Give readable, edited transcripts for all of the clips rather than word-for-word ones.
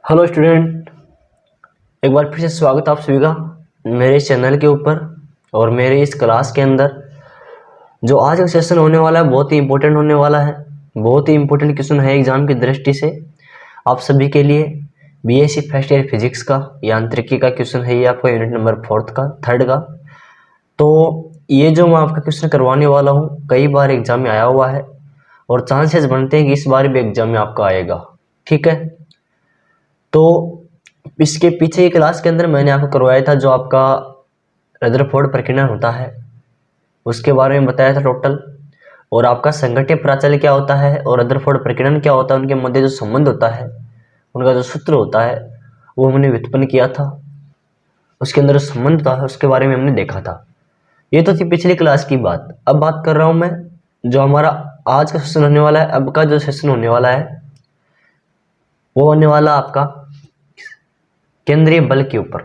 Hello student, एक बार फिर से स्वागत आप सभी का मेरे चैनल के ऊपर और मेरे इस क्लास के अंदर। जो आज का सेशन होने वाला है बहुत ही इम्पोर्टेंट होने वाला है। बहुत ही इम्पोर्टेंट क्वेश्चन है एग्जाम की दृष्टि से आप सभी के लिए। बीएससी फर्स्ट ईयर फिजिक्स का यांत्रिकी का क्वेश्चन है ये आपका यूनिट नंबर 3 का। तो ये जो मैं आपका क्वेश्चन करवाने वाला हूँ कई बार एग्जाम में आया हुआ है और चांसेस बनते हैं कि इस बार भी एग्जाम में आपका आएगा। ठीक है, तो इसके पीछे की क्लास के अंदर मैंने आपको करवाया था जो आपका रदरफोर्ड प्रकीर्णन होता है उसके बारे में बताया था टोटल, और आपका संघट्य प्राचल क्या होता है और रदरफोर्ड प्रकीर्णन क्या होता है, उनके मध्य जो संबंध होता है, उनका जो सूत्र होता है वो हमने व्युत्पन्न किया था। उसके अंदर जो संबंध था उसके बारे में हमने देखा था। ये तो थी पिछली क्लास की बात। अब बात कर रहा हूँ मैं जो हमारा आज का सेशन होने वाला है। अब का जो सेशन होने वाला है वो होने वाला आपका केंद्रीय बल के ऊपर।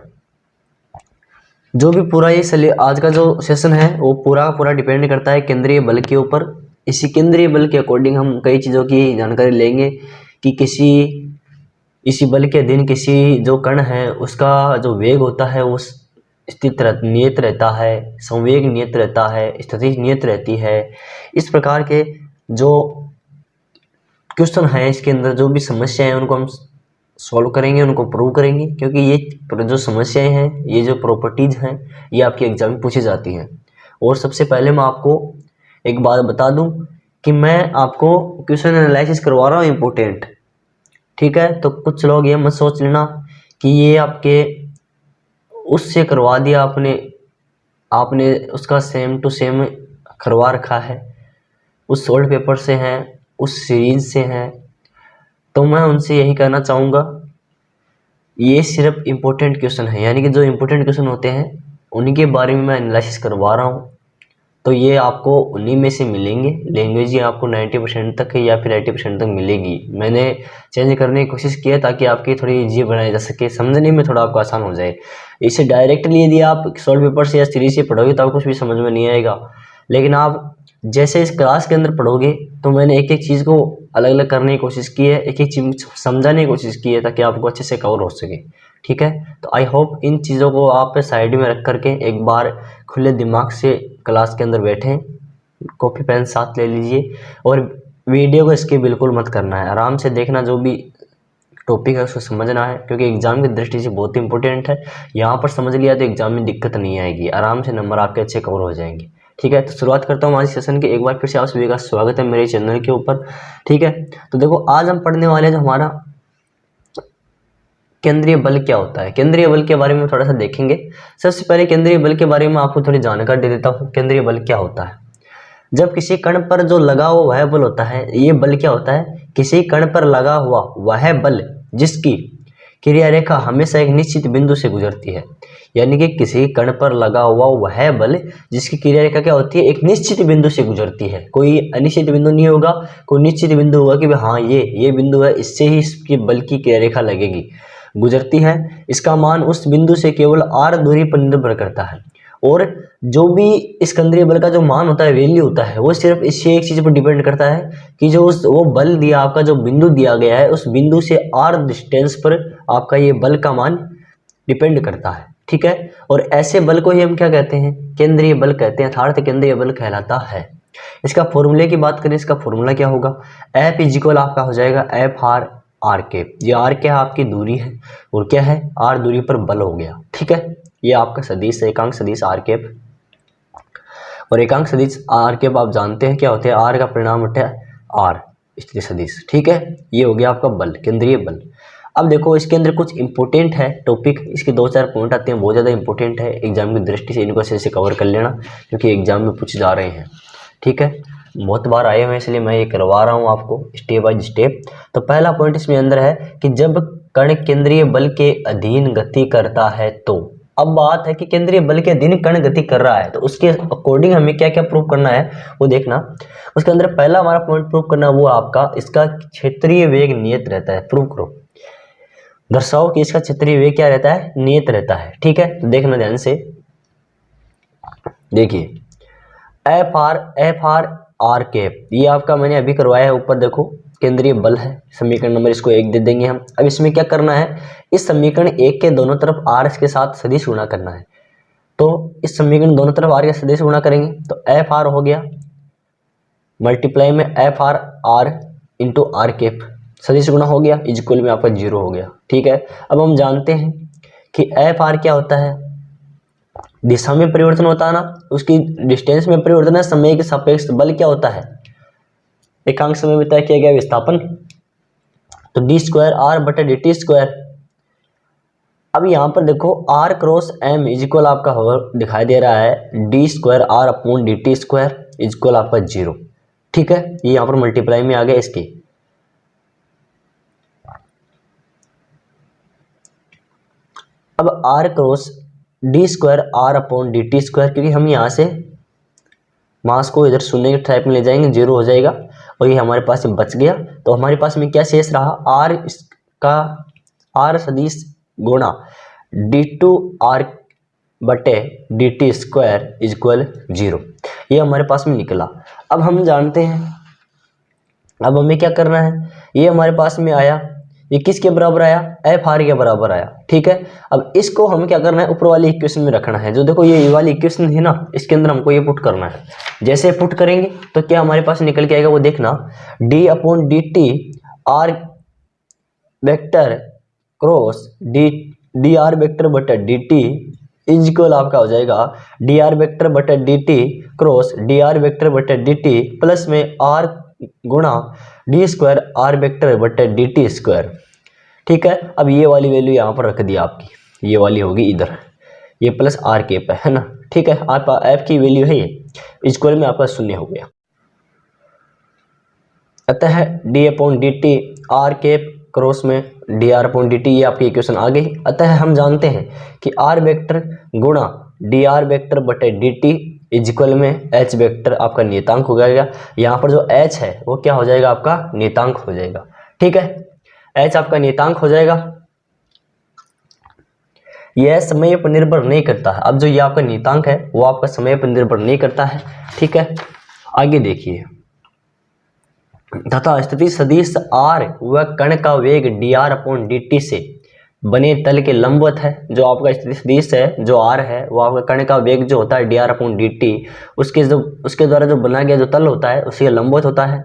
जो भी पूरा ये आज का जो सेशन है वो पूरा डिपेंड करता है केंद्रीय बल के ऊपर। इसी केंद्रीय बल के अकॉर्डिंग हम कई चीज़ों की जानकारी लेंगे कि इसी बल के अधीन किसी जो कण है उसका जो वेग होता है वो नियत रहता है, संवेग नियत रहता है, स्थिति नियत रहती है। इस प्रकार के जो क्वेश्चन है इसके अंदर जो भी समस्या है उनको हम सॉल्व करेंगे, उनको प्रूव करेंगे, क्योंकि ये जो समस्याएं हैं, ये जो प्रॉपर्टीज हैं, ये आपके एग्जाम में पूछी जाती हैं। और सबसे पहले मैं आपको एक बात बता दूं कि मैं आपको क्वेश्चन एनालिसिस करवा रहा हूँ इम्पोर्टेंट। ठीक है, तो कुछ लोग ये मत सोच लेना कि ये आपके उससे करवा दिया आपने उसका सेम टू सेम करवा रखा है, उस सोल्ड पेपर से हैं, उस सीरीज से हैं। तो मैं उनसे यही कहना चाहूँगा, ये सिर्फ इम्पोर्टेंट क्वेश्चन है, यानी कि जो इम्पोर्टेंट क्वेश्चन होते हैं उन्हीं के बारे में मैं एनालिसिस करवा रहा हूँ। तो ये आपको उन्हीं में से मिलेंगे। लैंग्वेज ये आपको 90% तक या फिर 80% तक मिलेगी। मैंने चेंज करने की कोशिश की है ताकि आपकी थोड़ी ईजी बनाई जा सके, समझने में थोड़ा आपको आसान हो जाए। इसे डायरेक्टली यदि आप सॉल्व पेपर से या सीरीज से पढ़ोगे तो आपको कुछ भी समझ में नहीं आएगा, लेकिन आप जैसे इस क्लास के अंदर पढ़ोगे तो मैंने एक एक चीज़ को अलग अलग करने की कोशिश की है, एक एक चीज़ समझाने की कोशिश की है ताकि आपको अच्छे से कवर हो सके। ठीक है, तो आई होप इन चीज़ों को आप साइड में रख करके एक बार खुले दिमाग से क्लास के अंदर बैठें, कॉपी पेन साथ ले लीजिए और वीडियो को इसके बिल्कुल मत करना है, आराम से देखना, जो भी टॉपिक है उसको समझना है, क्योंकि एग्जाम की दृष्टि से बहुत इंपॉर्टेंट है। यहाँ पर समझ लिया तो एग्जाम में दिक्कत नहीं आएगी, आराम से नंबर आपके अच्छे कवर हो जाएंगे। ठीक है, तो शुरुआत करता हूँ आज सेशन की। एक बार फिर से आप सभी का स्वागत है मेरे चैनल के ऊपर। ठीक है, तो देखो आज हम पढ़ने वाले हैं जो हमारा केंद्रीय बल क्या होता है। केंद्रीय बल के बारे में थोड़ा सा देखेंगे। सबसे पहले केंद्रीय बल के बारे में आपको थोड़ी जानकारी दे देता हूँ। केंद्रीय बल क्या होता है? जब किसी कण पर जो लगा हुआ वह बल होता है, ये बल क्या होता है? किसी कण पर लगा हुआ वह बल जिसकी क्रिया रेखा हमेशा एक निश्चित बिंदु से गुजरती है। यानी कि किसी कण पर लगा हुआ वह बल जिसकी क्रिया रेखा क्या होती है? एक निश्चित बिंदु से गुजरती है। कोई अनिश्चित बिंदु नहीं होगा, कोई निश्चित बिंदु होगा कि हाँ ये बिंदु है, इससे ही इसकी बल की क्रिया रेखा लगेगी, गुजरती है। इसका मान उस बिंदु से केवल r दूरी पर निर्भर करता है, और जो भी इस केंद्रीय बल का जो मान होता है, वैल्यू होता है, वो सिर्फ इससे एक चीज पर डिपेंड करता है कि जो वो बल दिया, आपका जो बिंदु दिया गया है, उस बिंदु से r डिस्टेंस पर आपका ये बल का मान डिपेंड करता है। ठीक है, और ऐसे बल को ही हम क्या कहते हैं? केंद्रीय बल कहते हैं, अर्थात केंद्रीय बल कहलाता है। इसका फॉर्मूले की बात करें, इसका फॉर्मूला क्या होगा? F इजिकल आपका हो जाएगा F आर कैप। ये आर क्या है? आपकी दूरी है, और क्या है? आर दूरी पर बल हो गया। ठीक है, ये आपका सदिश है, एकांक सदिश आर कैप। और एकांक सदिश आर कैप आप जानते हैं क्या होते हैं? आर का परिणाम होता है आर स्थिति सदिश। ठीक है, ये हो गया आपका बल, केंद्रीय बल। अब देखो इसके अंदर कुछ इंपॉर्टेंट है टॉपिक, इसके 2-4 पॉइंट आते हैं, बहुत ज़्यादा इंपॉर्टेंट है एग्जाम की दृष्टि से, इनको अच्छे से कवर कर लेना क्योंकि एग्जाम में पूछे जा रहे हैं। ठीक है, बहुत बार आए हुए हैं इसलिए मैं ये करवा रहा हूँ आपको स्टेप बाय स्टेप। तो पहला पॉइंट इसमें अंदर है कि जब कण केंद्रीय बल के अधीन गति करता है तो। अब बात है कि केंद्रीय बल के अधीन कण गति कर रहा है तो उसके अकॉर्डिंग हमें क्या क्या प्रूव करना है वो देखना। उसके अंदर पहला हमारा पॉइंट प्रूव करना वो आपका इसका क्षेत्रीय वेग नियत रहता है। प्रूव करो, दर्शाओ कि इसका क्षेत्रीय वेग क्या रहता है? नियत रहता है। ठीक है, तो देखना ध्यान से, देखिए एफ आर आर कैप, ये आपका मैंने अभी करवाया है, ऊपर देखो केंद्रीय बल है, समीकरण नंबर इसको 1 दे देंगे हम। अब इसमें क्या करना है, इस समीकरण 1 के दोनों तरफ r के साथ सदिश गुणा करना है। तो इस समीकरण दोनों तरफ r के सदिश गुणा करेंगे तो एफ आर हो गया मल्टीप्लाई में F R R into R cap, सदिश गुणा हो गया, इक्वल में आपका 0 हो गया। ठीक है, अब हम जानते हैं कि एफ आर क्या होता है, दिशा में परिवर्तन होता है ना, उसकी डिस्टेंस में परिवर्तन है, समय के सापेक्ष बल क्या होता है, एकांक समय में तय किया गया विस्थापन, तो डी स्क्वायर आर बटे डी टी स्क्वायर। अब यहाँ पर देखो आर क्रॉस एम इक्वल आपका हो दिखाई दे रहा है D square R upon D T square equal आपका 0। ठीक है, ये यहाँ पर मल्टीप्लाई में आ गया इसकी। अब R cross D square R upon D T square, क्योंकि हम यहाँ से मास को इधर शून्य के टाइप में ले जाएंगे, 0 हो जाएगा और ये हमारे पास बच गया। तो हमारे पास में क्या शेष रहा, आर का आर सदिश गुणा डी टू आर बटे डी टी स्क्वायर इक्वल 0, ये हमारे पास में निकला। अब हम जानते हैं, अब हमें क्या करना है, ये हमारे पास में आया, ये किसके बराबर आया, एफ आर के बराबर आया। ठीक है, अब इसको हम क्या करना है, ऊपर वाली इक्वेशन में रखना है। जो देखो ये वाली इक्वेशन है ना, इसके अंदर हमको ये पुट करना है। जैसे पुट करेंगे तो क्या हमारे पास निकल के आएगा वो देखना, D upon D T are vector cross D R vector बटे डी टी इक्वल आपका हो जाएगा डी आर वेक्टर बटे D T cross D R vector बटे डी टी प्लस में आर गुणा डी स्क्वायर आर वेक्टर बटे डी टी स्क्वायर। ठीक है, अब ये वाली वैल्यू यहाँ पर रख दी आपकी, ये वाली होगी इधर, ये प्लस आर कैप है ना। ठीक है, आपका एफ की वैल्यू है ये, इक्वल में आपका 0 हो गया। अतः D upon D T R cap cross में D R upon D T, ये आपकी इक्वेशन आ गई। अतः हम जानते हैं कि आर वेक्टर गुणा डी आर वेक्टर बटे डी टी इक्वल में एच वेक्टर आपका नियतांक हो जाएगा। यहाँ पर जो एच है वो क्या हो जाएगा, आपका नियतांक हो जाएगा। ठीक है, एच आपका नियतांक हो जाएगा, यह समय पर निर्भर नहीं करता है। अब जो ये आपका नियतांक है वो आपका समय पर निर्भर नहीं करता है। ठीक है, आगे देखिए, तथा स्थिति सदिश आर व कण का वेग D R upon D T से बने तल के लंबवत है। जो आपका स्थिति सदिश है जो आर है वो आपका कण का वेग जो होता है D R upon D T, उसके द्वारा जो बना गया जो तल होता है उसी लंबवत होता है।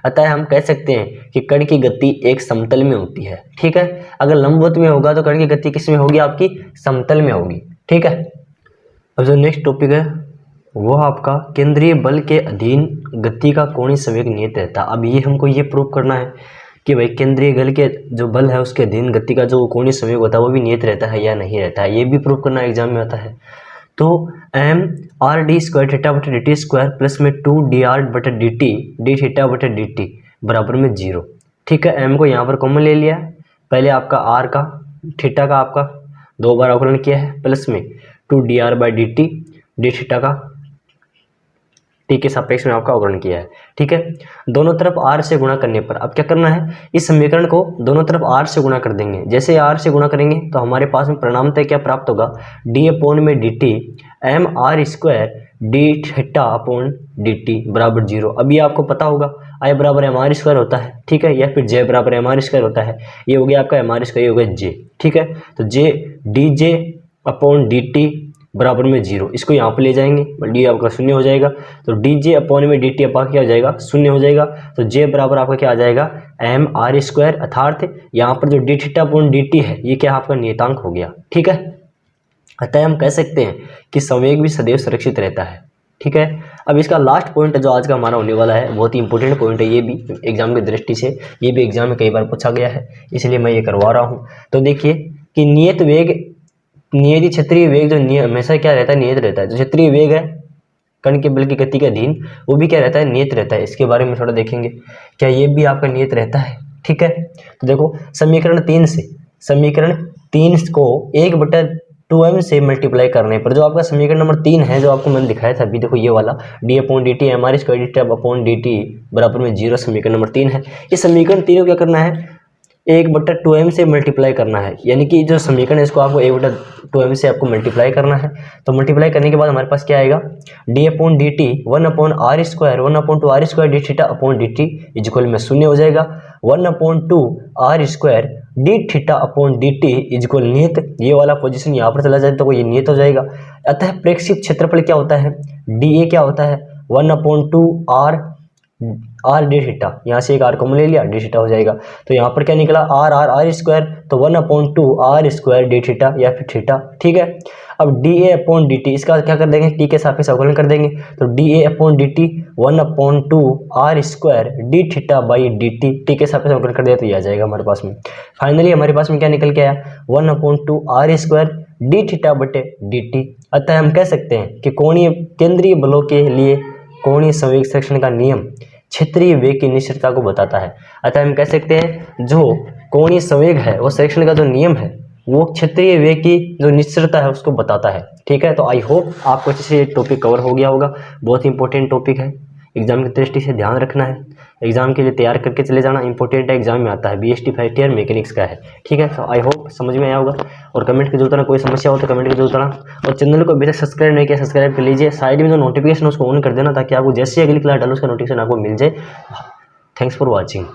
अतः हम कह सकते हैं कि कण की गति एक समतल में होती है। ठीक है, अगर लंबवत में होगा तो कण की गति किस में होगी, आपकी समतल में होगी। ठीक है, अब जो नेक्स्ट टॉपिक है वो आपका केंद्रीय बल के अधीन गति का कोणीय संवेग नियत रहता है। अब ये हमको ये प्रूव करना है कि भाई केंद्रीय बल के जो बल है उसके अधीन गति का जो कोणीय संवेग होता है वो भी नियत रहता है या नहीं रहता है, ये भी प्रूव करना एग्जाम में आता है। तो M R D square theta बटे डी टी स्क्वायर प्लस में 2 डी आर बटे डी टी डी थीटा बटे डी टी बराबर में 0। ठीक है, एम को यहाँ पर कॉमन ले लिया, पहले आपका आर का थीटा का आपका 2 बार अवकलन किया है, प्लस में 2 D R by D T D theta का टी के सापेक्ष में आपका अवकलन किया है। ठीक है, दोनों तरफ आर से गुणा करने पर अब क्या करना है, इस समीकरण को दोनों तरफ आर से गुणा कर देंगे। जैसे आर से गुणा करेंगे तो हमारे पास में परिणामतः क्या प्राप्त होगा, डी अपॉन में D T M R square D theta upon D T बराबर 0। अभी आपको पता होगा आई बराबर एम आर स्क्वायर होता है। ठीक है, या फिर जे बराबर एम आर स्क्वायर होता है, ये हो गया आपका एम आर स्क्वायर, ये हो गया जे। ठीक है, तो J D J upon D T बराबर में 0, इसको यहाँ पर ले जाएंगे, डी आपका 0 हो जाएगा। तो डी जे अपॉन में डी टी आपका क्या हो जाएगा, 0 हो जाएगा। तो जे बराबर आपका क्या आ जाएगा, एम आर स्क्वायर, अर्थात यहाँ पर जो D theta upon D T है ये क्या आपका नियतांक हो गया। ठीक है, अतः हम कह सकते हैं कि संवेग भी सदैव सुरक्षित रहता है। ठीक है, अब इसका लास्ट पॉइंट जो आज का हमारा होने वाला है बहुत ही इंपॉर्टेंट पॉइंट है, ये भी एग्जाम की दृष्टि से, ये भी एग्जाम में कई बार पूछा गया है, इसलिए मैं ये करवा रहा हूँ। तो देखिए कि नियत वेग, नियत क्षेत्रीय वेग जो हमेशा क्या रहता है, नियत रहता है। जो क्षेत्रीय वेग है कण के बल की गति के अधीन वो भी क्या रहता है, नियत रहता है। इसके बारे में थोड़ा देखेंगे, क्या ये भी आपका नियत रहता है। ठीक है, तो देखो समीकरण 3 से, समीकरण 3 को 1/2m से मल्टीप्लाई करने पर जो आपका समीकरण नंबर 3 है जो आपको मैंने दिखाया था अभी, देखो ये वाला D upon D T M R square D T upon D T बराबर में 0 समीकरण नंबर 3 है। इस समीकरण 3 को क्या करना है, 1/2m से मल्टीप्लाई करना है, यानी कि जो समीकरण है इसको आपको 1/2m से आपको मल्टीप्लाई करना है। तो मल्टीप्लाई करने के बाद हमारे पास क्या आएगा, d/dt 1/r² 1/2r² d theta upon dt equal में 0 हो जाएगा। 1/2r² d theta upon dt equal नियत, ये वाला पोजीशन यहाँ पर चला जाए तो ये नियत हो जाएगा। अतः प्रेक्षित क्षेत्रफल क्या होता है, dA क्या होता है 1/2r डी थीटा, यहाँ से एक आर कॉमन ले लिया, डी थीटा हो जाएगा। तो यहाँ पर क्या निकला r² तो 1/2r² डी थीटा या फिर थीटा, ठीक है। अब dA अपॉन dt इसका क्या कर देंगे, t के सापेक्ष अवकलन कर देंगे। तो dA upon dt 1/2r² D theta by dt, t के सापेक्ष अवकलन कर दिया तो ये आ जाएगा हमारे पास में। फाइनली हमारे पास में क्या निकल के आया 1/2r² डी थीटा बटे dt। अतः हम कह सकते हैं कि कोणीय केंद्रीय बलों के लिए कोणीय संवेग संरक्षण का नियम क्षेत्रीय वेग की निश्चितता को बताता है। अतः हम कह सकते हैं जो कोणीय संवेग है वो संरक्षण का जो नियम है वो क्षेत्रीय वेग की जो निश्चितता है उसको बताता है, ठीक है। तो आई होप आपको अच्छे से टॉपिक कवर हो गया होगा। बहुत इंपॉर्टेंट टॉपिक है, एग्जाम की दृष्टि से ध्यान रखना है, एग्जाम के लिए तैयार करके चले जाना, इंपॉर्टेंट है, एग्जाम में आता है, BST फर्स्ट ईयर मैकेनिक्स का है, ठीक है। तो आई होप समझ में आया होगा। और कमेंट के जरूरत ना, कोई समस्या हो तो कमेंट के जरूरत ना। और चैनल को अभी तक सब्सक्राइब नहीं किया सब्सक्राइब कर लीजिए, साइड में जो नोटिफिकेशन उसको ऑन कर देना ताकि आपको जैसे अगली क्लास डालो उसका नोटिफिकेशन आपको मिल जाए। Thanks for watching.